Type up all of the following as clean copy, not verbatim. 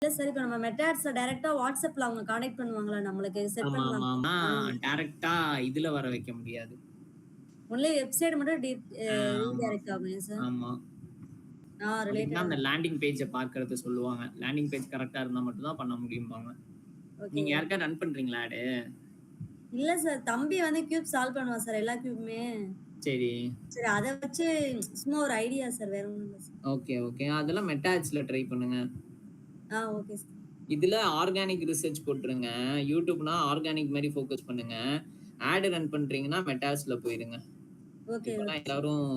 இல்ல சார் இப்ப நம்ம மெட்டா ஆட்ஸ்ல டைரக்ட்டா WhatsAppல அவங்க கான்டாக்ட் பண்ணுவாங்களா நம்மளுக்கு செட் ஆமா, ஆமா, பண்ணலாமா? ஆமா. டைரக்ட்டா இதுல வர வைக்க முடியாது. ஒன்லி வெப்சைட் மட்டும் ஆமா, ரீடைரக்ட் ஆகுமா சார்? ஆமா. அதுக்கு தான் ரிலேட்டடா. அந்த லேண்டிங் பேஜ பார்க்கறது சொல்லுவாங்க. லேண்டிங் பேஜ் கரெக்ட்டா இருந்தா மட்டும் தான் பண்ண முடியும்பாங்க. ஓகே, நீங்க ஓகே. யாருக்கா ரன் பண்றீங்களா ஆடு? இல்ல சார். தம்பி வந்து கியூப் சால்வ் பண்ணுவான் சார். எல்லா கியூப்மே. சரி. சரி அத வச்சு சும்மா ஒரு ஐடியா சார். வேற ஒண்ணும் இல்ல சார். Okay, okay. அதெல்லாம் மெட்டா ஆட்ஸ்ல ட்ரை பண்ணுங்க. Okay sir. இதுல ஆர்கானிக் ரிசர்ச் போட்டுருங்க. யூடியூப்னா ஆர்கானிக் மாரி ஃபோக்கஸ் பண்ணுங்க. ஆட் ரன் பண்றீங்கன்னா மெட்டாஸ்ல போயிருங்க. ஓகே, இப்பலாம் ஓகே சார். எல்லாரும்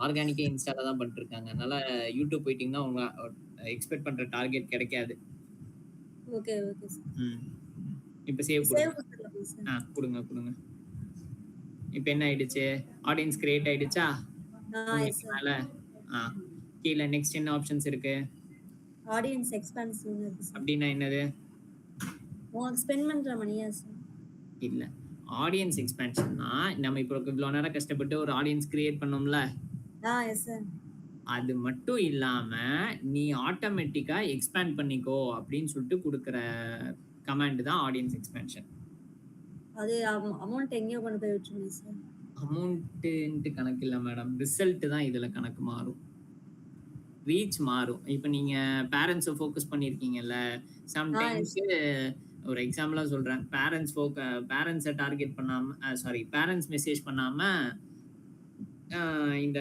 ஆர்கானிக்கே இன்ஸ்டால தான் பண்ணிட்டுருக்காங்க. அதனால யூடியூப் போயிட்டீங்கன்னா, உங்க எக்ஸ்பெக்ட் பண்ற டார்கெட் கிடைக்காது. Okay, okay sir. ம். இப்ப சேவ் சேவ் குடுங்க. குடுத்துடலாமா சார்? குடுங்க, குடுங்க. இப்ப என்ன ஆயிடுச்சு? ஆடியன்ஸ் கிரியேட் ஆயிடுச்சா? எஸ் உங்களுக்கு சார். மேல. ஆ. கீழ நெக்ஸ்ட் என்ன ஆப்ஷன்ஸ் இருக்கு? ஆடியன்ஸ் எக்ஸ்பான்சிவ்னு இருக்கு சார். அப்டின்னா என்னது? உங்களுக்கு ஸ்பெண்ட் பண்ற மணியா சார்? இல்ல. ஆடியன்ஸ் எக்ஸ்பான்ஷன்னா, நம்ம இப்போ இவ்ளோ நேரம் கஷ்டப்பட்டு ஒரு ஆடியன்ஸ் கிரியேட் பண்ணோம்ல? Yes sir. அது மட்டும் இல்லாம, நீ ஆட்டோமேட்டிக்கா எக்ஸ்பேண்ட் பண்ணிக்கோ அப்டின்னு சொல்லிட்டு குடுக்குற கமாண்ட் தான் ஆடியன்ஸ் எக்ஸ்பான்ஷன். அது அமௌண்ட் எங்கேயோ கொண்டு போய் விட்டுருமே சார். அமௌண்ட்டுன்ட்டு கணக்கு இல்ல மேடம். ரிசல்ட் தான் இதுல கணக்கு மாறும். ரீச் மாறும். இப்ப நீங்க பேரண்ட்ஸ ஃபோக்கஸ் பண்ணியிருக்கீங்கல்ல, எஸ். சம்டைம்ஸ் ஒரு எக்ஸாம்பிளா சொல்றேன். பேரண்ட்ஸ டார்கெட் பண்ணாம சாரி பேரண்ட்ஸ் மெசேஜ் பண்ணாம, அ இந்த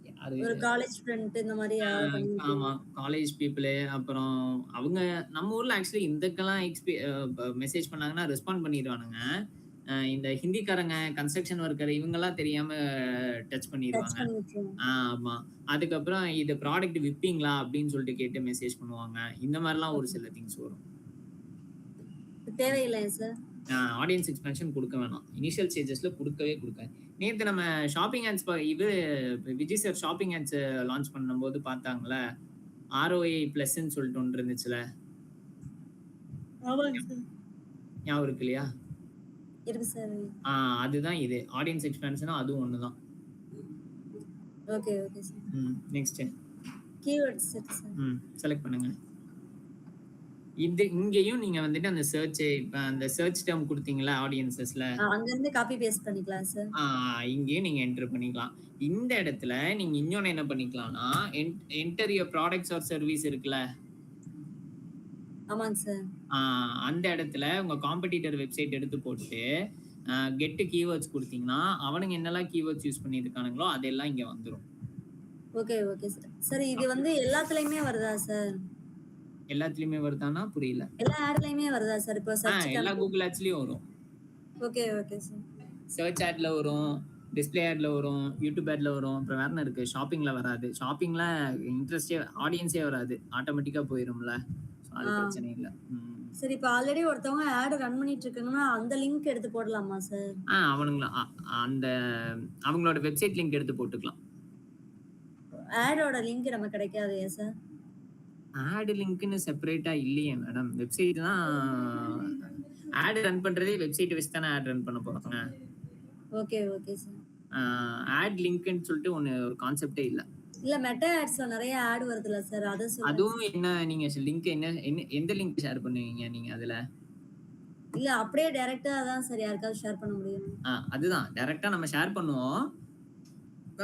யாரு ஒரு காலேஜ் ஃப்ரெண்ட் இந்த மாரி யாராவது பண்ணியிருப்பீங்க. ஆமா. காலேஜ் பீப்பிளு அப்புறம் அவங்க நம்ம ஊர்ல ஆக்சுவலி இதுக்கெல்லாம் மெசேஜ் பண்ணாங்கன்னா ரெஸ்பாண்ட் பண்ணிருவானுங்க. இந்த ஹிந்திக்காரங்க, கன்ஸ்ட்ரக்ஷன் ஒர்க்கர் இவங்கலாம் தெரியாம டச் டச் பண்ணிருவாங்க. பண்ணி விட்டுருவோம். ஆமா. அதுக்கப்புறம் இது ப்ராடக்ட் விப்பீங்களா? அப்படின்னு சொல்லிட்டு கேட்டு மெசேஜ் பண்ணுவாங்க. இந்த மாரிலாம் ஒரு ஓகே. சில திங்ஸ் வரும். தேவையில்லையா சார்? ஆடியன்ஸ் எக்ஸ்பான்ஷன் குடுக்க வேணாம். இனிஷியல் ஸ்டேஜஸ்ல குடுக்கவே குடுக்காது. நேத்து நம்ம ஷாப்பிங் ஆட்ஸ் இது Vijay sir shopping ads launch பண்ணும்போது பார்த்தாங்கல்ல. ROI பிளஸ்ன்னு சொல்லிட்டு ஒண்ணு இருந்துச்சுல்ல. ஆமாங்க சார். ஞாபகம் இருக்கு இல்லையா? இருக்கு சார். அதுதான் இது. ஆடியன்ஸ் எக்ஸ்பான்ஷனும் அதுவும் ஒண்ணு தான். Okay, okay sir. Next. Keywords இருக்கு சார். செலக்ட் பண்ணுங்க. இங்கேயும் நீங்க வந்துட்டு அந்த இப்ப அந்த சர்ச் டெர்ம் குடுத்தீங்கல்ல ஆடியன்ஸஸ்ல. அங்கருந்து காப்பி பேஸ்ட் பண்ணிக்கலாம் சார். இங்கேயும் நீங்க என்டர் பண்ணிக்கலாம். இந்த இடத்துல நீங்க இன்னொன்னு என்ன பண்ணிக்கலாம்னா, enter your products or service இருக்குல்ல. ஆமாங்க சார். அந்த இடத்துல உங்க காம்படிட்டர் வெப்சைட் எடுத்து போட்டுட்டு, கெட் கீவேர்ட்ஸ் குடுத்தீங்கன்னா, அவனுங்க என்னெல்லாம் கீவேர்ட்ஸ் யூஸ் பண்ணியிருக்கானுங்களோ அதெல்லாம் இங்க வந்துரும். Okay, okay sir. சார் இது வந்து எல்லாத்துலயுமே வருதா சார்? எல்லாத்துலயுமே வருதான்னா புரியல. எல்லா ஆட்லயுமே வருதா சார்? இப்போ சர்ச் எல்லா டெர்ம். கூகுள் ஆட்ஸ்லயும் வரும். Okay, okay sir. சர்ச் ஆட்ல வரும், டிஸ்ப்ளே ஆட்ல வரும், யூடியூப் ஆட்ல வரும். அப்புறம் வேற என்ன இருக்கு? ஷாப்பிங்ல வராது. ஷாப்பிங்ல இன்ட்ரெஸ்டே ஆடியன்ஸே வராது. ஆட்டோமேட்டிக்கா போயிரும்ல. அது பிரச்சனை இல்ல. சரி இப்ப ஆல்ரெடி ஒருத்தவங்க ஆட் ரன் பண்ணிட்டு இருக்காங்கன்னா, அந்த லிங்க் எடுத்து போடலாமா சார்? அவனுங்கள அந்த அவங்களோட வெப்சைட் லிங்க் எடுத்து போட்டுக்கலாம். ஆடோட லிங்க் நமக்கு கிடைக்காதே சார்? ஆட் லிங்க்னு செப்பரேட்டா இல்லையே மேடம். வெப்சைட் தான் ஆட் ரன் பண்றதே வெப்சைட் வச்சு தானே ஆட் ரன் பண்ண போறாங்க. Okay, okay sir. ஆட் லிங்க்னு சொல்லிட்டு ஒரு கான்செப்டே இல்ல. இல்ல மெட்டா ஆட்ஸ்ல நெறைய ஆட் வருதுல்ல சார். அத சொல்றேன். அதுவும் என்ன நீங்க லிங்க் எந்த லிங்க் ஷேர் பண்ணுவீங்க நீங்க அதுல? இல்ல அப்படியே டைரக்ட்டா தான் சார் யாருக்காவது ஷேர் பண்ண முடியும். அதுதான் டைரக்ட்டா நம்ம ஷேர் பண்ணுவோம்.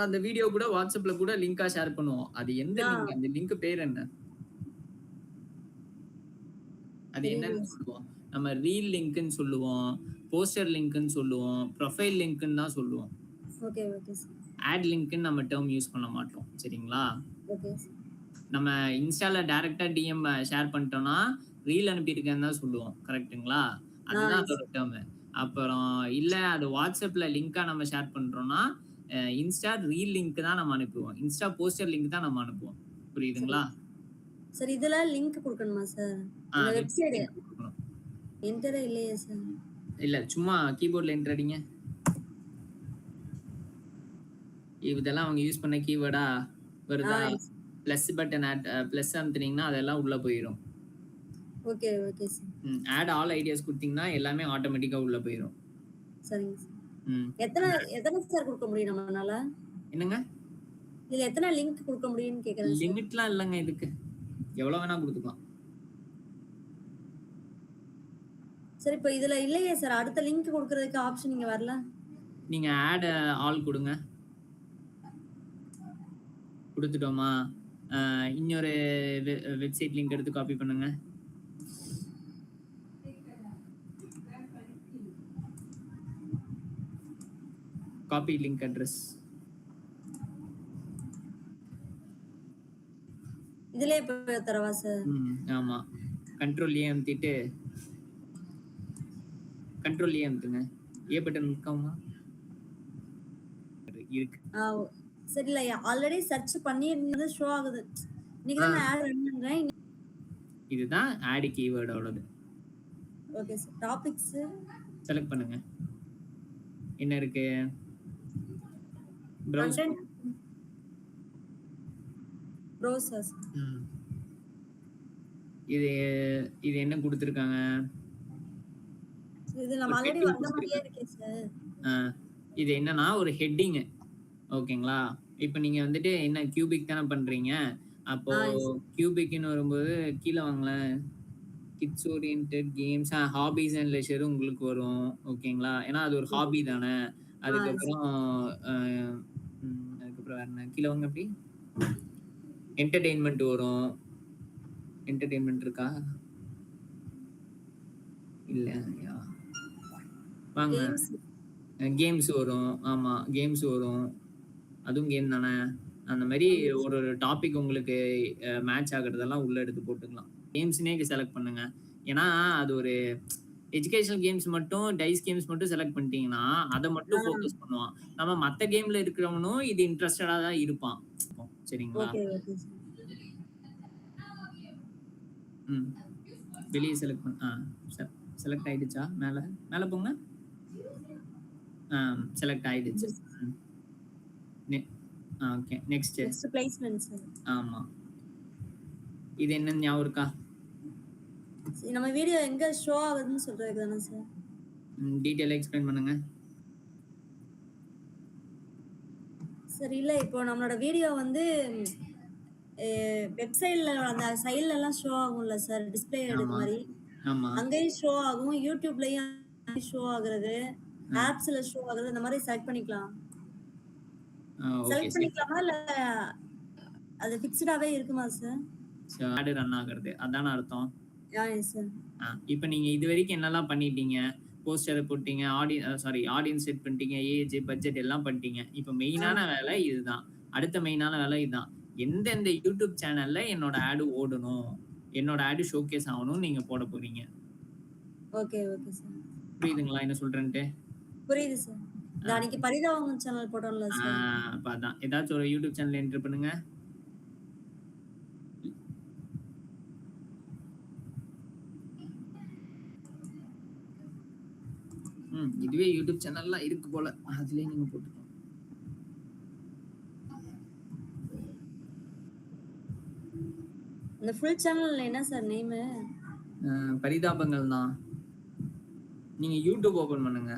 அந்த வீடியோ கூட வாட்ஸ்அப்ல கூட லிங்கா ஷேர் பண்ணுவோம். அது எந்த லிங்க்? அந்த லிங்க் பேர் என்ன? அது என்னன்னு சொல்லுவோம்? நம்ம ரீல் லிங்க்னு சொல்லுவோம், போஸ்டர் லிங்க்னு சொல்லுவோம், ப்ரொஃபைல் லிங்க்னு தான் சொல்லுவோம். Okay, okay sir. ஆட் லிங்க்னு நம்ம டெர்ம் யூஸ் பண்ண மாட்டோம். சரிங்களா? Okay sir. நம்ம இன்ஸ்டால டைரக்ட்டா டிஎம் ஷேர் பண்ணிட்டோம்னா, ரீல் அனுப்பியிருக்கேன்னு தான் சொல்லுவோம். கரெக்ட்டுங்களா? அதுதான் அதோட டெர்ம். அப்புறம் இல்ல அது வாட்ஸ்அப்ல லிங்கா நம்ம ஷேர் பண்றோம்னா, இன்ஸ்டா ரீல் லிங்க் தான் நம்ம அனுப்புவோம். இன்ஸ்டா போஸ்டர் லிங்க் தான் நம்ம அனுப்புவோம். புரியுதுங்களா? சார் இதுல லிங்க் குடுக்கணுமா சார்? அந்த வெப்சைட் குடுக்கணும். என்டரே இல்லையே சார். இல்ல சும்மா கீபோர்ட்ல என்டர் அடிங்க. இதெல்லாம் அவங்க யூஸ் பண்ண கீவேர்டா வருதா? பிளஸ் பட்டன் பிளஸ் அமுத்துனீங்கன்னா அதெல்லாம் உள்ள போயிரும். Okay, okay sir. Add all ideas குடுத்தீங்கன்னா எல்லாமே ஆட்டோமேட்டிக்கா உள்ள போயிரும். சரிங்க சார். எத்தனை சார் குடுக்க முடியும் நம்மனால? என்னங்க? இதுல எத்தனை லிங்க் குடுக்க முடியும்னு கேக்குறேன் சார். லிமிட்லாம் இல்லங்க இதுக்கு. எவ்வளவு வேணா கொடுத்துக்கலாம். சரி இப்ப இதுல இல்லையே சார். அடுத்த லிங்க் குடுக்குறதுக்கு ஆப்ஷன் இங்க வரல. நீங்க ஆட் ஆல் கொடுங்க. கொடுத்துட்டோமா? இன்னொரு வெப்சைட் லிங்க் எடுத்து காப்பி பண்ணுங்க. Copy link address. இதுலயே இப்ப தரவா சார்? ஆமா. கண்ட்ரோல் ஏ அமுத்திட்டு கண்ட்ரோல் ஏ அமுத்துங்க. ஏ பட்டன் இருக்காமா? இருக்கு. சரி இல்ல ஆல்ரெடி சர்ச் பண்ணியிருந்தது ஷோ ஆகுது. இன்னைக்கு தான் நான் ஆட் ரன் பண்றேன். இதுதான் ஆட் கீவேர்டோடது. Okay sir. டாபிக்ஸ் செலக்ட் பண்ணுங்க. என்ன இருக்கு? ப்ரௌசர்ஸ். இது என்ன கொடுத்திருக்காங்க? இது நம்ம ஆல்ரெடி வந்த மாதிரியே இருக்கே சார். இது என்னன்னா ஒரு ஹெட்டிங். ஓகேங்களா? இப்போ நீங்க வந்துட்டு என்ன கியூபிக் தானே பண்றீங்க. அப்போ கியூபிக்னு வரும்போது கீழ வாங்களேன். Kids oriented games, hobbies and leisure உங்களுக்கு வரும். ஓகேங்களா? ஏன்னா அது ஒரு ஹாபி தானே. அதுக்கப்புறம் வேற என்ன கீழ வாங்க. அப்படி என்டர்டெயின்மெண்ட் வரும். என்டர்டெயின்மெண்ட் இருக்கா? இல்ல வாங்க. கேம்ஸ் வரும். ஆமா கேம்ஸ் வரும். அதுவும் கேம் தானே. அந்த மாதிரி ஒரு டாபிக் உங்களுக்கு மேட்ச் ஆகுறதெல்லாம் உள்ள எடுத்து போட்டுக்கலாம். கேம்ஸ்னே செலக்ட் பண்ணுங்க. ஏன்னா அது ஒரு எஜுகேஷனல் கேம்ஸ் மட்டும் டைஸ் கேம்ஸ் மட்டும் செலக்ட் பண்ணிட்டீங்கன்னா அதை மட்டும் ஃபோக்கஸ் பண்ணுவான். நம்ம மத்த கேம்ல இருக்கிறவனும் இது இன்ட்ரெஸ்டடா தான் இருப்பான். சரிங்களா? வெளியே செலக்ட் பண்ண செலக்ட் ஆயிடுச்சா? மேல போங்க. செலக்ட் ஆயிடுச்சு. Okay next placement sir. ஆமா. இது என்ன ஞாபகம் இருக்கா? நம்ம வீடியோ எங்க ஷோ ஆகுதுன்னு சொல்றதுக்கு தானே சார்? டீடைலா எக்ஸ்பிளைன் பண்ணுங்க. சரி இல்ல இப்போ நம்மளோட வீடியோ வந்து வெப்சைட்ல அந்த சைடுல எல்லாம் ஷோ ஆகும்ல சார், டிஸ்ப்ளே எடுக்க மாதிரி. ஆமா. அங்கேயும் ஷோ ஆகும், யூடியூப்லயும் ஷோ ஆகுறது, ஆப்ஸ்ல ஷோ ஆகுறது, இந்த மாதிரி செலக்ட் பண்ணிக்கலாம். செலக்ட் பண்ணிக்கலாமா இல்ல அது ஃபிக்ஸ்டாவே இருக்குமா சார்? ஆட் ரன் ஆகுறது அதான அர்த்தம். Yes sir. இப்போ நீங்க இது வரைக்கும் என்னெல்லாம் பண்ணிட்டீங்க? போஸ்டர் போட்டீங்க, ஆடியன்ஸ் செட் பண்ணிட்டீங்க, ஏஜ், பட்ஜெட் எல்லாம் பண்ணிட்டீங்க. இப்போ மெயினான வேலை இதுதான். அடுத்த மெயினான வேலை இதுதான். எந்தெந்த யூடியூப் சேனல்ல என்னோட ஆட் ஓடணும், என்னோட ஆட் ஷோகேஸ் ஆகணும் நீங்க போட போறீங்க. Okay okay sir. புரியுதுங்களா என்ன சொல்றேன்ட்டு? புரியுது சார். நாளைக்கு பரிதாபம் சேனல் போடணும்ல சார். அப்ப அதான் ஏதாச்சும் ஒரு யூடியூப் சேனல் என்டர் பண்ணுங்க. இதுவே யூடியூப் சேனல்லாம் இருக்கு போல, அதுலயே நீங்க போட்டுக்கலாம். இந்த ஃபுல் சேனல் என்ன சார் நேம்? பரிதாபங்கள் தான். நீங்க யூடியூப் ஓபன் பண்ணுங்க.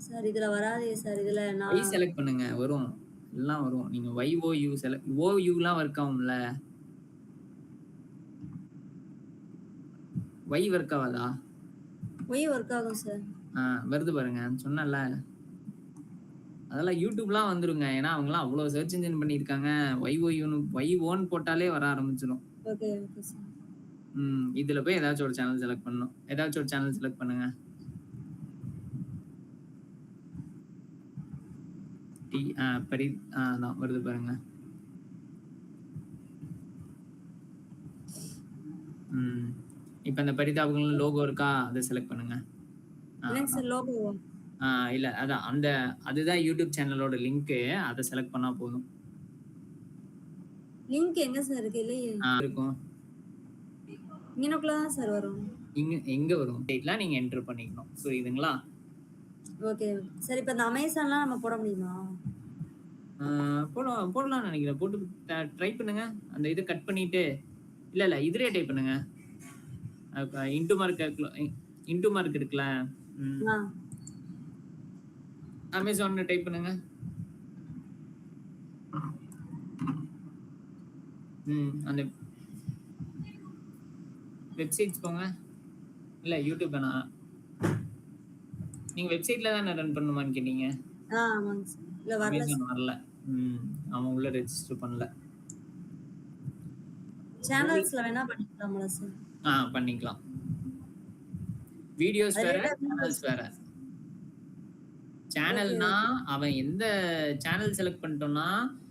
சார் இதுல வராதே சார். இதுல நான் செலக்ட் பண்ணுங்க, வரும் எல்லாம் வரும். நீங்க YOU செலக்ட் OUலாம் வர்க் ஆகும்ல. Y வர்க் ஆகாதா? Y வர்க் ஆகும் சார். வருது பாருங்க, சொன்னேன்ல. அதெல்லாம் யூடியூப்லாம் வந்துருங்க. ஏன்னா அவங்கலாம் அவ்வளவு சர்ச் இன்ஜின் பண்ணிருக்காங்க. YON போட்டாலே வர ஆரம்பிச்சிடும். Okay okay sir. இதுல போய் ஏதாச்சும் ஒரு சேனல் செலக்ட் பண்ணணும். ஏதாச்சும் ஒரு சேனல் செலக்ட் பண்ணுங்க. அதான் வருது பாருங்க. இப்ப இந்த பரிதாபங்கள் லோகோ இருக்கா, அதை செலக்ட் பண்ணுங்க. இல்ல அதான் அதுதான் யூடியூப் சேனலோட லிங்க். அதை செலக்ட் பண்ணா போதும். லிங்க் எங்க சார் இருக்கு? இல்லையே. இருக்கும். இங்கனக்குள்ள தான் சார் வரும். எங்க வரும்? டேட்லாம் நீங்க என்டர் பண்ணிக்கணும். புரியுதுங்களா? ஓகே. சரி இப்ப இந்த அமேசான்லாம் நம்ம போட முடியுமா? போடலாம்னு நினைக்கிறேன். போட்டு ட்ரை பண்ணுங்க. அந்த இதை கட் பண்ணிட்டு இல்ல இதுலயே டைப் பண்ணுங்க. இன்டு மார்க் இருக்குல்ல, அமேசான் டைப் பண்ணுங்க. அந்த வெப்சைட்ஸ் போங்க. இல்ல யூடியூப் வேணா. நீங்க வெப்சைட்ல தானே ரன் பண்ணுமான்னு கேட்டீங்க. ஆமாங்க சார். இல்ல வரல அமேசான் சார். வரல. அவன் உள்ள ரெஜிஸ்டர் பண்ணல. சேனல்ஸ்ல வேணா பண்ணிக்கலாம்ல சார்? பண்ணிக்கலாம். வீடியோஸ் வேற, அதுல சேனல்ஸ் வேற. சேனல்னா அவன் எந்த சேனல் செலக்ட் பண்ணிட்டோம்னா,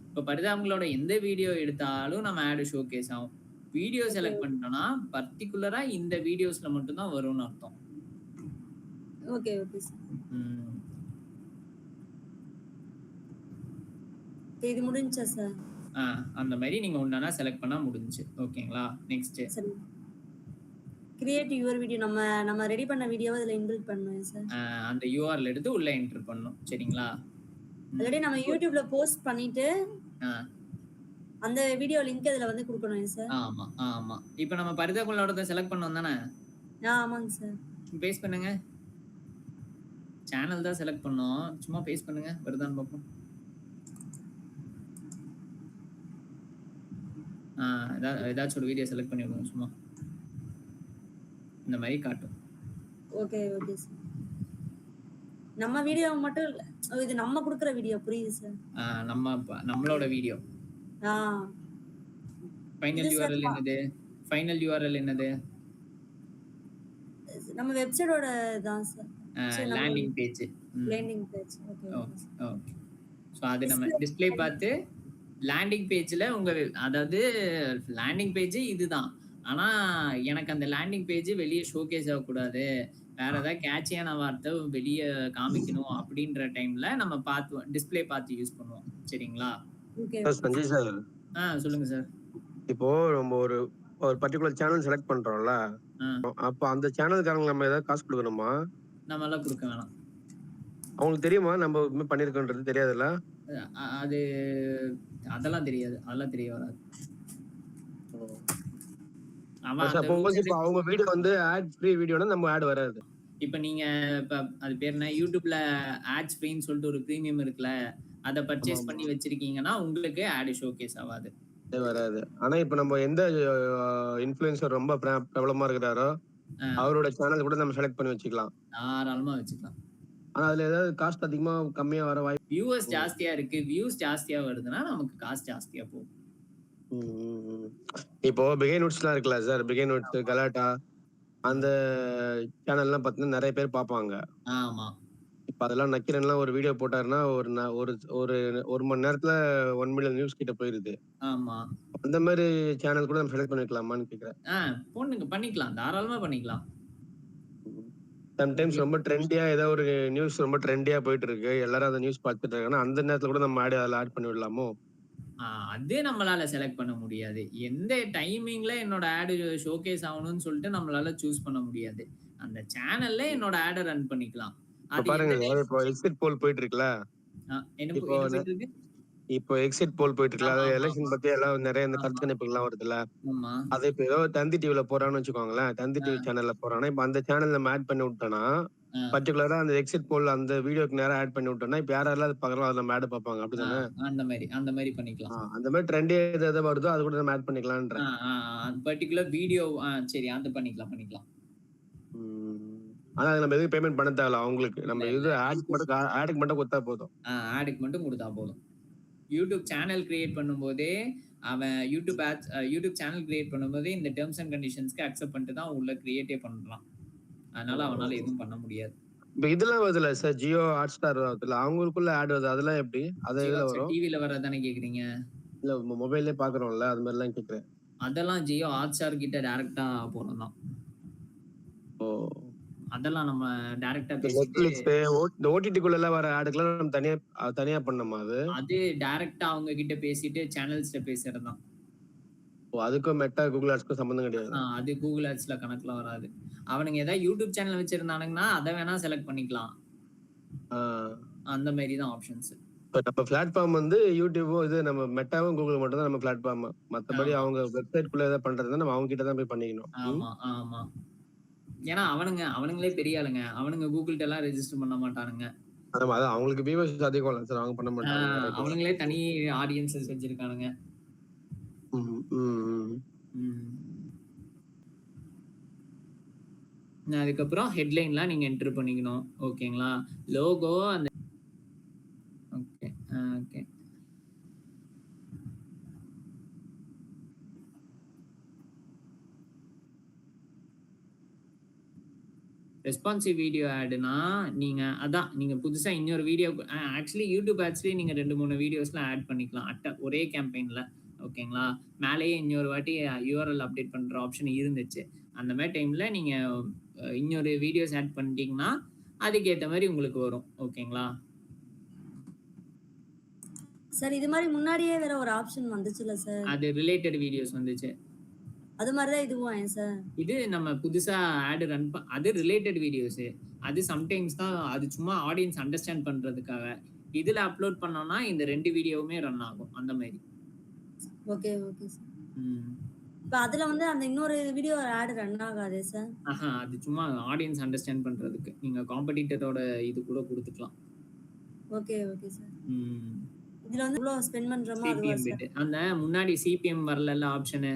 இப்ப பரிதாபங்களோட எந்த வீடியோ எடுத்தாலும் நம்ம ஆட் ஷோகேஸ் ஆகும். வீடியோ செலக்ட் பண்ணிட்டோம்னா பர்టిక్యులரா இந்த வீடியோஸ்ல மட்டும் தான் வரும்னு அர்த்தம். Okay okay sir. இது முடிஞ்சா சார்? அந்த மாதிரி நீங்க ஒண்ணா செலக்ட் பண்ணா முடிஞ்சு. ஓகேங்களா? நெக்ஸ்ட். சரி. கிரியேட் யுவர் வீடியோ நம்ம ரெடி பண்ண வீடியோவை அதுல இன்பில்ட் பண்ணனும் சார். அந்த URL எடுத்து உள்ள என்டர் பண்ணனும். சரிங்களா? ஆல்ரெடி நம்ம YouTubeல போஸ்ட் பண்ணிட்டு அந்த வீடியோ லிங்க் அதுல வந்து கொடுக்கணும் சார். ஆமா. இப்போ நம்ம பரிதாபங்களோட செலக்ட் பண்ணோம் தானே? ஆமாங்க சார். பேஸ்ட் பண்ணுங்க. சேனல் தான் செலக்ட் பண்ணோம். சும்மா பேஸ்ட் பண்ணுங்க. வருதான்னு பாப்போம். ஏதாச்சும் ஒரு வீடியோ செலக்ட் பண்ணி விடுங்க சும்மா. இந்த மாதிரி காட்டும். Okay sir. நம்ம வீடியோ மட்டும் இது நம்ம கொடுக்கிற வீடியோ புரியுது சார். நம்மளோட வீடியோ. ஃபைனல் URL என்னது? நம்ம வெப்சைட்டோட தான் sir. Landing page. Okay. So அது நம்ம டிஸ்ப்ளே பார்த்து லேண்டிங் பேஜ்ல அதாவது லேண்டிங் பேஜ் இதுதான். ஆனா எனக்கு அந்த லேண்டிங் பேஜ் வெளியே ஷோகேஸ் ஆகக்கூடாது, வேற ஏதாவது கேட்சியான வார்த்தை வெளியே காமிக்கணும் அப்படின்ற டைம்ல நம்ம பார்த்து டிஸ்ப்ளே பார்த்து யூஸ் பண்ணுவோம். சரிங்களா? சஞ்சய் சார், சொல்லுங்க சார். இப்போ நம்ம ஒரு பர்టిక్యులர் சேனல் செலக்ட் பண்றோம்ல, அப்ப அந்த சேனலுக்காரங்க நம்ம ஏதாவது காசு கொடுக்கணுமா? நம்ம எல்லாம் கொடுக்க வேணாம். அவங்களுக்கு தெரியுமா நம்ம பண்ணிருக்கோன்றது? தெரியாதுல்ல? அதெல்லாம் தெரியாது. அதெல்லாம் தெரிய வராது. அவங்க வீடியோ வந்து ஆட் ஃப்ரீ வீடியோனா நம்ம ஆட் வராது. இப்ப நீங்க அது பேர் என்ன, யூடியூப்ல ஆட்ஸ் ஃப்ரீன்னு சொல்லிட்டு ஒரு பிரீமியம் இருக்குல்ல, அதை பர்ச்சேஸ் பண்ணி வச்சிருக்கீங்கன்னா உங்களுக்கு ஆட் ஷோகேஸ் ஆகாது, வராது. ஆனா இப்ப நம்ம எந்த இன்ஃப்ளூயன்சர் ரொம்ப பிரபலமா இருக்கிறாரோ அவரோட சேனல் கூட நம்ம செலக்ட் பண்ணி வச்சுக்கலாம். தாராளமா வச்சுக்கலாம். ஆனா அதுல ஏதாவது காஸ்ட் அதிகமா கம்மியா வர வாய்ப்பு. வியூவர்ஸ் ஜாஸ்தியா இருக்கு, வியூஸ் ஜாஸ்தியா வருதுன்னா நமக்கு காஸ்ட் ஜாஸ்தியா போகும். இப்போ பிகை நோட்ஸ்லாம் இருக்குல்ல சார், பிகை நோட்ஸ், கலாட்டா, அந்த சேனல்லாம் பார்த்தீங்கன்னா நிறைய பேர் பார்ப்பாங்க. ஆமா. இப்ப அதெல்லாம் நக்கீரன்லாம் ஒரு வீடியோ போட்டாருன்னா ஒரு மணி நேரத்துல 1 மில்லியன் வியூஸ் கிட்ட போயிருது. ஆமா. அந்த மாதிரி சேனல் கூட நம்ம செலக்ட் பண்ணிக்கலாமான்னு கேக்குறேன். பண்ணிக்கலாம், தாராளமா பண்ணிக்கலாம். சம்டைம்ஸ் ரொம்ப ட்ரெண்டியா ஏதாவது ஒரு நியூஸ் ரொம்ப ட்ரெண்டியா போயிட்டு இருக்கு, எல்லாரும் அந்த நியூஸ் பார்த்துட்டு இருக்காங்கன்னா அந்த நேரத்துல கூட நம்ம ஆட் பண்ணி விடலாமோ? அதே நம்மளால செலக்ட் பண்ண முடியாது. எந்த டைமிங்ல என்னோட ஆட் ஷோகேஸ் ஆகணும்னு சொல்லிட்டு நம்மளால சூஸ் பண்ண முடியாது. அந்த சேனல்ல என்னோட ஆட் ரன் பண்ணிக்கலாம். பாருங்க, இப்போ எக்ஸிட் போல் போயிட்டு இருக்குல்ல, இப்போ எக்ஸிட் போல் போயிட்டு இருக்குல்ல, அது எலெக்ஷன் பத்தி எல்லாம் நிறைய இந்த கருத்து கணிப்புகள்லாம் வருதுல்ல, அது இப்போ ஏதோ தந்தி டிவில போறான்னு வச்சுக்கோங்களேன், தந்தி டிவி சேனல்ல போறான்னா இப்ப அந்த சேனல் நம்ம ஆட் பண்ணி விட்டோம்னா பர்టిక్యులரா அந்த எக்ஸிட் போல் அந்த வீடியோக்கு நேரா ஆட் பண்ணி விட்டோம்னா இப்ப யாரெல்லாம் அது பார்க்கறோம் அதுல ஆட் பார்ப்பாங்க. அப்படிதானே? அந்த மாதிரி பண்ணிக்கலாம். அந்த மாதிரி ட்ரெண்ட் எது வருதோ அது கூட நம்ம ஆட் பண்ணிக்கலாம்ன்ற பர்టిక్యులர் வீடியோ. சரி, அது பண்ணிக்கலாம். ஆனா நம்ம எதுவும் பேமெண்ட் பண்ண தேவையில்ல அவங்களுக்கு, நம்ம இது ஆடுக்கு மட்டும் கொடுத்தா போதும். ஆடுக்கு மட்டும் கொடுத்தா போதும். யூடியூப் சேனல் கிரியேட் பண்ணும்போதே அவன் யூடியூப் சேனல் கிரியேட் பண்ணும்போதே இந்த டெர்ம்ஸ் அண்ட் கண்டிஷன்ஸ்க்கு அக்செப்ட் பண்ணிட்டு தான் உள்ள கிரியேட்டே பண்றான். அதனால அவனால எதுவும் பண்ண முடியாது. இப்ப இதெல்லாம் வருதுல சார், ஜியோ ஹாட்ஸ்டார் வருதுல, அவங்களுக்குள்ள ஆட் வருது, அதெல்லாம் எப்படி? அது எதுல வரும்? டிவில வரதானே கேக்குறீங்க? இல்ல மொபைல்லே பாக்குறோம்ல, அது மாதிரி எல்லாம் கேக்குறேன். அதெல்லாம் ஜியோ ஹாட்ஸ்டார் கிட்ட டைரக்டா போறோம் தான். அதெல்லாம் நம்ம டைரக்டா நெட்ஃபிளிக்ஸ், இந்த ஓடிடி குள்ள எல்லாம் வர ஆடுக்குலாம் நம்ம தனியா பண்ணணுமா? அது டைரக்டா அவங்க கிட்ட பேசிட்டு சேனல்ஸ்ல பேசுறதுதான். அதுக்கும் மெட்டா கூகுள் ஆட்ஸ்க்கும் சம்பந்தம் கிடையாது. அது கூகுள் ஆட்ஸ்ல கணக்குல வராது. அவனுங்க ஏதாவது யூடியூப் சேனல் வச்சிருந்தானுங்கன்னா அதை வேணா செலக்ட் பண்ணிக்கலாம். அந்த மாதிரி தான் ஆப்ஷன்ஸ். நம்ம பிளாட்ஃபார்ம் வந்து யூடியூபும் இது நம்ம மெட்டாவும் கூகுள் மட்டும் தான் நம்ம பிளாட்ஃபார்ம். மத்தபடி அவங்க வெப்சைட் குள்ள ஏதாவது பண்றதுன்னா நம்ம அவங்க கிட்ட தான் போய் பண்ணிக்கணும். ஆமா. ஏன்னா அவனுங்களே பெரிய ஆளுங்க, அவனுங்க கூகுள்ட்ட எல்லாம் ரெஜிஸ்டர் பண்ண மாட்டானுங்க. அதான் அவங்களுக்கு வியூவர்ஸ் அதிகம் இல்ல சார், அவங்க பண்ண மாட்டாங்க. அவனுங்களே தனி ஆடியன்ஸஸ் வச்சிருக்கானுங்க. ம், ம், ம். அதுக்கப்புறம் ஹெட்லைன்லாம் நீங்க என்டர் பண்ணிக்கணும். ஓகேங்களா? லோகோ அந்த ஓகே. ஓகே. ரெஸ்பான்சிவ் வீடியோ ஆட்னா நீங்க அதான் நீங்க புதுசா இன்னொரு வீடியோ ஆக்சுவலி யூடியூப் ஆட்ஸ்லயே நீங்க 2-3 வீடியோஸ்லாம் ஆட் பண்ணிக்கலாம் ஒரே கேம்பெயின்ல. ஓகேங்களா? மேலேயே இன்னொரு வாட்டி யூஆர்எல் அப்டேட் பண்ற ஆப்ஷன் இருந்துச்சு. அந்த மாதிரி டைம்ல நீங்க இன்னொரு வீடியோஸ் ஆட் பண்ணிட்டீங்கன்னா அதுக்கேற்ற மாதிரி உங்களுக்கு வரும். ஓகேங்களா? சார் இது மாதிரி முன்னாடியே வேற ஒரு ஆப்ஷன் வந்துச்சுல சார். அது ரிலேட்டட் வீடியோஸ் வந்துச்சு. அது மாதிரி தான் இதுவும் சார். இது நம்ம புதுசா ஆட் ரன் அது ரிலேட்டட் வீடியோஸ். அது சம்டைம்ஸ் தான் அது சும்மா ஆடியன்ஸ் அண்டர்ஸ்டாண்ட் பண்றதுக்காக. இதுல அப்லோட் பண்ணோம்னா இந்த 2 வீடியோவுமே ரன் ஆகும் அந்த மாதிரி. Okay okay sir. இப்போ அதுல வந்து அந்த இன்னொரு வீடியோ ஆட் ரன் ஆகாதே சார்? அது சும்மா ஆடியன்ஸ் அண்டர்ஸ்டாண்ட் பண்றதுக்கு. நீங்க காம்படிட்டரோட இது கூட கொடுத்துக்கலாம். Okay okay sir. இதுல வந்து எவ்வளவு ஸ்பெண்ட் பண்றோமோ அதுவா சார்? அந்த முன்னாடி சிபிஎம் வரலல்ல ஆப்ஷன்.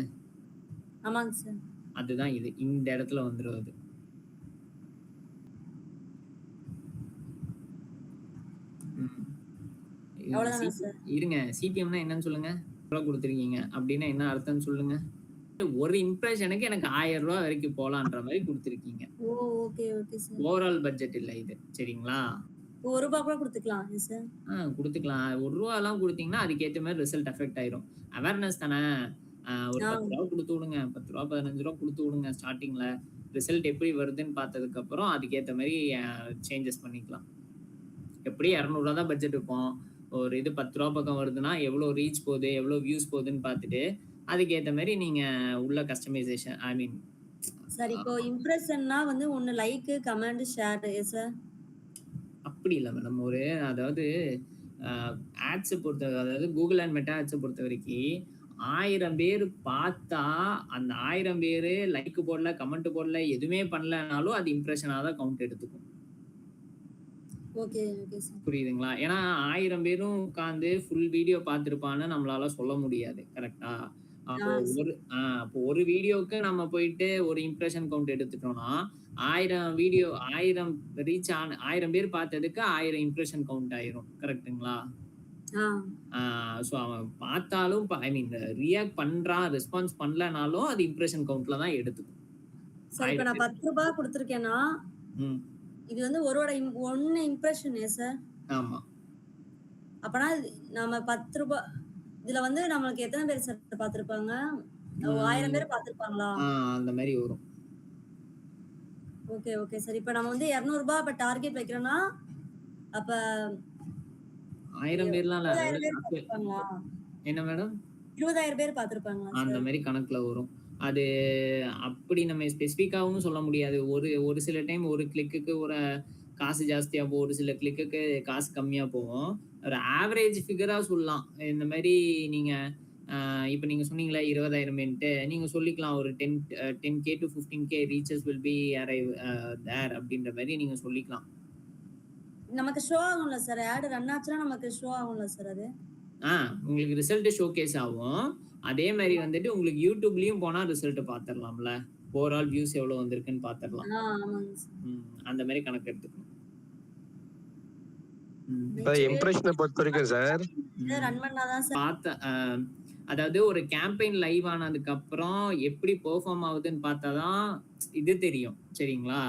ஆமாங்க சார். அதுதான் இது. இந்த இடத்துல வந்துரும் அது. அவ்வளவுதானா சார்? இருங்க. சிபிஎம்னா என்னன்னு சொல்லுங்க. ரூபாய் கொடுத்திருக்கீங்க அப்படின்னா என்ன அர்த்தம்னு சொல்லுங்க. ஒரு இம்ப்ரெஷனுக்கு எனக்கு 1000 ரூபாய் வரைக்கும் போலான்ற மாதிரி கொடுத்திருக்கீங்க. Oh okay okay sir. Overall budget இல்ல இது. சரிங்களா? ₹1 கூட கொடுத்துக்கலாம் சார். கொடுத்துக்கலாம். ₹1 எல்லாம் கொடுத்தீங்கன்னா அதுக்கு ஏத்த மாதிரி ரிசல்ட் எஃபெக்ட் ஆயிரும். அவேர்னஸ் தானே. ஒரு ₹10 கொடுத்து விடுங்க. ₹10 ₹15 கொடுத்து விடுங்க ஸ்டார்டிங்ல. ரிசல்ட் எப்படி வருதுன்னு பார்த்ததுக்கு அப்புறம் அதுக்கு ஏத்த மாதிரி சேஞ்சஸ் பண்ணிக்கலாம். எப்படி ₹200 தான் பட்ஜெட் இருக்கும். ஒரு இது ₹10 பக்கம் வருதுன்னா எவ்வளவு ரீச் போகுது, எவ்வளவு வியூஸ் போகுதுன்னு பார்த்துட்டு அதுக்கு ஏத்த மாதிரி நீங்க உள்ள கஸ்டமைசேஷன் சார் இப்போ இம்ப்ரெஷன்னா வந்து ஒன்னு லைக், கமெண்ட், ஷேர் சார். அப்படி இல்ல மேடம். அதாவது ஆட்ஸ் அதாவது கூகுள் அண்ட் மெட்டா ஆட்ஸ் பொறுத்த வரைக்கும் 1000 பேர் பார்த்தா அந்த 1000 பேரு லைக் போடல, கமெண்ட் போடல, எதுவுமே பண்ணலனாலும் அது இம்ப்ரெஷனா தான் கவுண்ட் எடுத்துக்கும். Okay okay sir. புரியுதுங்களா? ஏன்னா 1000 பேரும் உட்கார்ந்து ஃபுல் வீடியோ பார்த்திருப்பான்னு நம்மளால சொல்ல முடியாது. கரெக்ட்டா? அப்போ ஒரு வீடியோக்கு நம்ம போயிட்டு ஒரு இம்ப்ரெஷன் கவுண்ட் எடுத்துட்டோம்னா 1000 ரீச் 1000 பேர் பார்த்ததுக்கு 1000 இம்ப்ரெஷன் கவுண்ட் ஆயிரும். கரெக்ட்டுங்களா? சோ அவன் பார்த்தாலும் ரியாக்ட் பண்றான், ரெஸ்பான்ஸ் பண்ணலனாலும் அது இம்ப்ரெஷன் கவுண்ட்ல தான் எடுத்துக்கும். சார் இப்போ நான் ₹10 கொடுத்திருக்கேன்னா இது வந்து ஒன்னு இம்ப்ரெஷன் சார். ஆமா. அப்பனா நம்ம ₹10 இதுல வந்து நமக்கு எத்தனை பேர் சார் பார்த்திருப்பாங்க? 1000 பேர் பார்த்திருப்பாங்களா? அந்த மாதிரி வரும். Okay okay sir. இப்போ நம்ம வந்து ₹200 அப்ப டார்கெட் வைக்கிறோம்னா அப்ப 1000 பேர்லாம் என்ன மேடம்? 20000 பேர் பார்த்திருப்பாங்களா? அந்த மாதிரி கணக்குல வரும். அது அப்படி நம்ம ஸ்பெசிஃபிக்காவும் சொல்ல முடியாது. ஒரு சில டைம் ஒரு கிளிக்குக்கு ஒரு காசு ஜாஸ்தியா போகும், ஒரு சில கிளிக்குக்கு காசு கம்மியா போகும். ஒரு ஆவரேஜ் ஃபிகரா சொல்லலாம். இந்த மாதிரி நீங்க இப்ப நீங்க சொன்னீங்களா 20,000 நீங்க சொல்லிக்கலாம் ஒரு 10K to 15K reaches will be arrive there அப்படின்ற மாதிரி நீங்க சொல்லிக்கலாம். நமக்கு ஷோ ஆகும்ல சார். ஆட் ரன் ஆச்சுனா நமக்கு ஷோ ஆகும்ல சார் அது? உங்களுக்கு ரிசல்ட் ஷோகேஸ் ஆகும். அதே மாதிரி வந்துட்டு உங்களுக்கு யூடியூப்லயும் போனா ரிசல்ட் பாத்துறலாம்ல. ஓவரால் வியூஸ் எவ்வளவு வந்திருக்குன்னு பாத்துறலாம். ஆமாங்க சார். அந்த மாதிரி கணக்கு எடுத்துக்கணும். இம்ப்ரெஷனை பொறுத்த வரைக்கும் சார் ரன் பண்ணாதான் சார் அதாவது ஒரு கேம்பெயின் லைவ் ஆனதுக்கு அப்புறம் எப்படி பெர்ஃபார்ம் ஆகுதுன்னு பார்த்தாதான் இது தெரியும். சரிங்களா?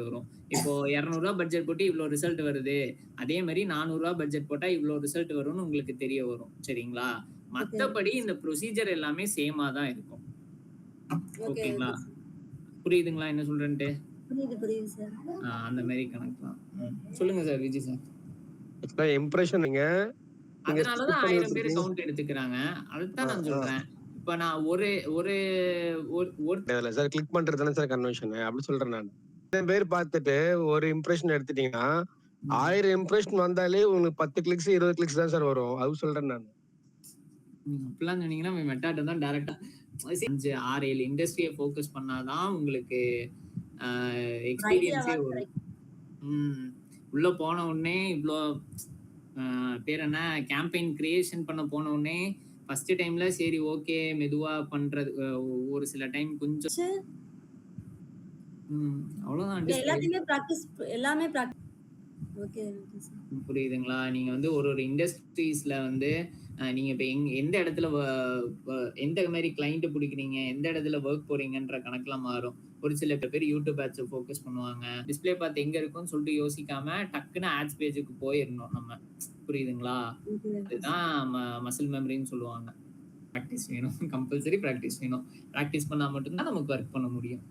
வரும். இப்போ ₹200 பட்ஜெட் போட்டு இவ்வளவு ரிசல்ட் வருது, அதே மாதிரி ₹400 பட்ஜெட் போட்டா இவ்வளவு ரிசல்ட் வரும்னு உங்களுக்கு தெரிய வரும். சரிங்களா? மத்தபடி இந்த ப்ரொசீஜர் எல்லாமே சேமா தான் இருக்கும். ஓகேங்களா? புரியுதுங்களா என்ன சொல்றேன்ட்டு? புரியுது சார். அந்த மாதிரி கணக்கலாம். சொல்லுங்க சார் விஜய் சார். இம்ப்ரெஷன் நீங்க அதனாலதான் 1000 பேர் கவுண்ட் எடுத்துக்கிறாங்க. அதுதான் நான் சொல்றேன். இப்ப நான் ஒரு சார் கிளிக் பண்றது தானே சார் கன்வர்ஷன் அப்படி சொல்றேன் நான். 1000 பேர் பார்த்துட்டு ஒரு இம்ப்ரெஷன் எடுத்துட்டீங்கன்னா 1000 இம்ப்ரெஷன் வந்தாலே உங்களுக்கு 10 கிளிக்ஸ் 20 கிளிக்ஸ் தான் சார் வரும். அது சொல்றேன் நான். அப்படிலாம் சொன்னீங்கன்னா மெட்டாட்ட தான் டைரக்டா 5-6-7 இண்டஸ்ட்ரியை ஃபோக்கஸ் பண்ணாதான் உங்களுக்கு எக்ஸ்பீரியன்ஸே வரும். உள்ள போன உடனே இவ்வளோ பேர் என்ன கேம்பெயின் கிரியேஷன் பண்ண போன உடனே ஃபர்ஸ்ட் டைம்ல சரி ஓகே மெதுவா பண்றது ஒரு சில டைம் கொஞ்சம் அவ்வளவுதான். எல்லாமே ஓகே புரியுதுங்களா? நீங்க வந்து ஒரு இண்டஸ்ட்ரீஸ்ல வந்து நீங்க இப்ப எந்த இடத்துல எந்த மாதிரி கிளைண்ட் பிடிக்கிறீங்க, எந்த இடத்துல ஒர்க் போறீங்கன்ற கணக்குலாம் மாறும். ஒரு சில பேர் யூடியூப் ஆட்ஸ் ஃபோக்கஸ் பண்ணுவாங்க. டிஸ்ப்ளே பார்த்து எங்க இருக்குன்னு சொல்லிட்டு யோசிக்காம டக்குன்னு ஆட்ஸ் பேஜுக்கு போயிரணும் நம்ம. புரியுதுங்களா? இதுதான் மசில் மெமரின்னு சொல்லுவாங்க. பிராக்டிஸ் வேணும். கம்பல்சரி பிராக்டிஸ் வேணும். பிராக்டிஸ் பண்ணா மட்டும் தான் நமக்கு ஒர்க் பண்ண முடியும்.